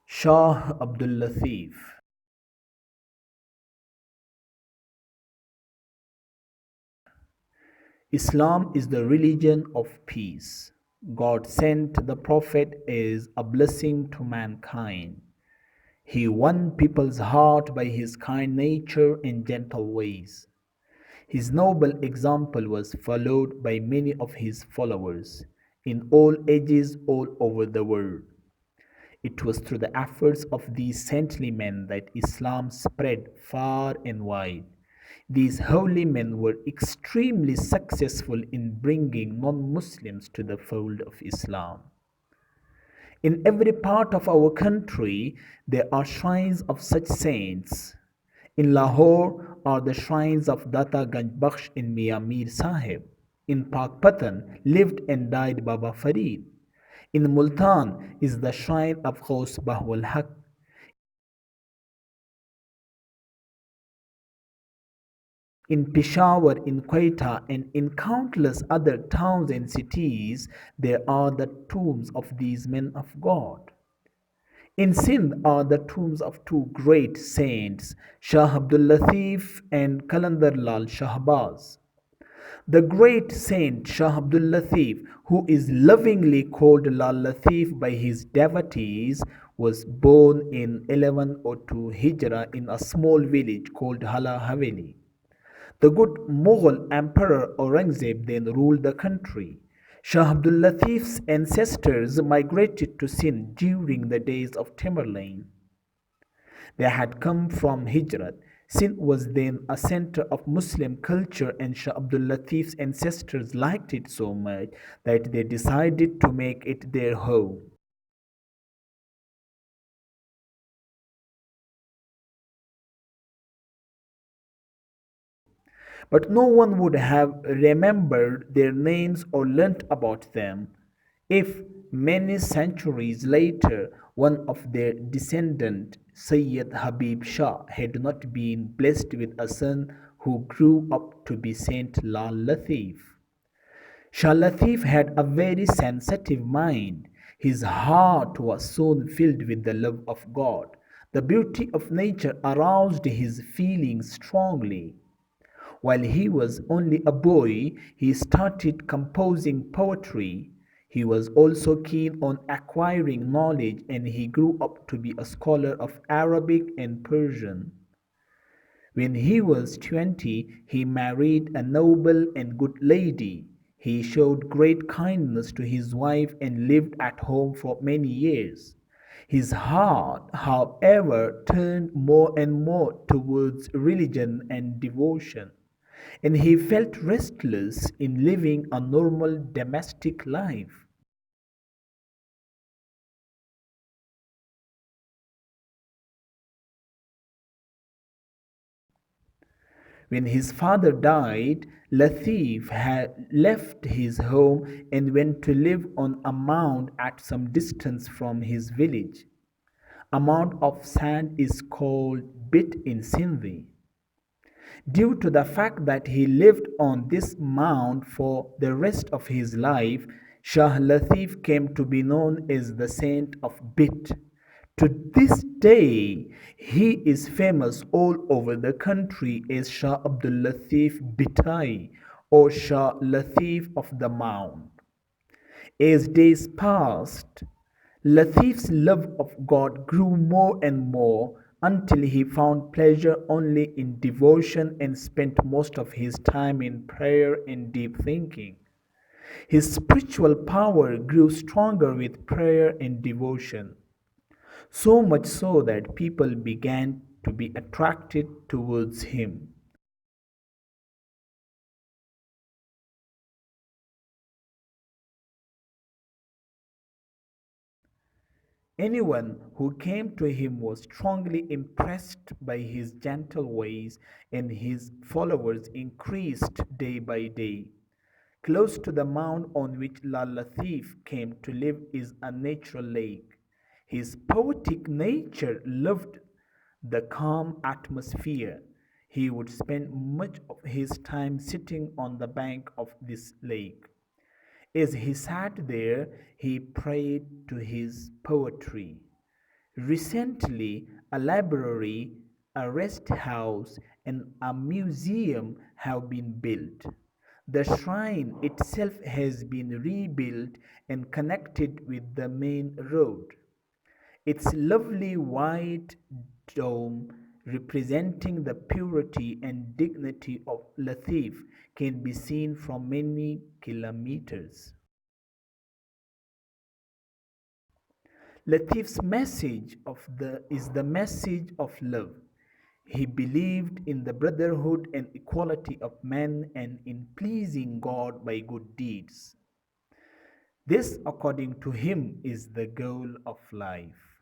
Shah Abdul Latif. Islam is the religion of peace. God sent the Prophet as a blessing to mankind. He won people's heart by his kind nature and gentle ways. His noble example was followed by many of his followers in all ages all over the world. It was through the efforts of these saintly men that Islam spread far and wide. These holy men were extremely successful in bringing non Muslims to the fold of Islam. In every part of our country, there are shrines of such saints. In Lahore are the shrines of Data Ganj Bakhsh and Mia Mir Sahib. In Pakpatan lived and died Baba Farid. In Multan is the shrine of Ghaus Bahwal Haq. In Peshawar, in Quetta, and in countless other towns and cities, there are the tombs of these men of God. In Sindh are the tombs of two great saints, Shah Abdul Latif and Kalandar Lal Shahbaz. The great saint Shah Abdul Latif, who is lovingly called Lal Latif by his devotees, was born in 1102 Hijrah in a small village called Hala Haveli. The good Mughal Emperor Aurangzeb then ruled the country. Shah Abdul Latif's ancestors migrated to Sindh during the days of Tamerlane. They had come from Hijrat. Sindh was then a center of Muslim culture, and Shah Abdul Latif's ancestors liked it so much that they decided to make it their home. But no one would have remembered their names or learnt about them if many centuries later one of their descendants, Sayyid Habib Shah, had not been blessed with a son who grew up to be Saint Lal Latif. Shah Latif had a very sensitive mind. His heart was soon filled with the love of God. The beauty of nature aroused his feelings strongly. While he was only a boy, he started composing poetry. He was also keen on acquiring knowledge and he grew up to be a scholar of Arabic and Persian. When he was 20, he married a noble and good lady. He showed great kindness to his wife and lived at home for many years. His heart, however, turned more and more towards religion and devotion, and he felt restless in living a normal domestic life. When his father died, Latif had left his home and went to live on a mound at some distance from his village. A mound of sand is called Bit in Sindhi. Due to the fact that he lived on this mound for the rest of his life, Shah Latif came to be known as the Saint of Bit. To this day, he is famous all over the country as Shah Abdul Latif Bitai or Shah Latif of the Mound. As days passed, Latif's love of God grew more and more until he found pleasure only in devotion and spent most of his time in prayer and deep thinking. His spiritual power grew stronger with prayer and devotion, so much so that people began to be attracted towards him. Anyone who came to him was strongly impressed by his gentle ways, and his followers increased day by day. Close to the mound on which Lal Latif came to live is a natural lake. His poetic nature loved the calm atmosphere. He would spend much of his time sitting on the bank of this lake. As he sat there, he prayed to his poetry. Recently, a library, a rest house, and a museum have been built. The shrine itself has been rebuilt and connected with the main road. Its lovely white dome, representing the purity and dignity of Latif, can be seen from many kilometers. Latif's message is the message of love. He believed in the brotherhood and equality of men and in pleasing God by good deeds. This, according to him, is the goal of life.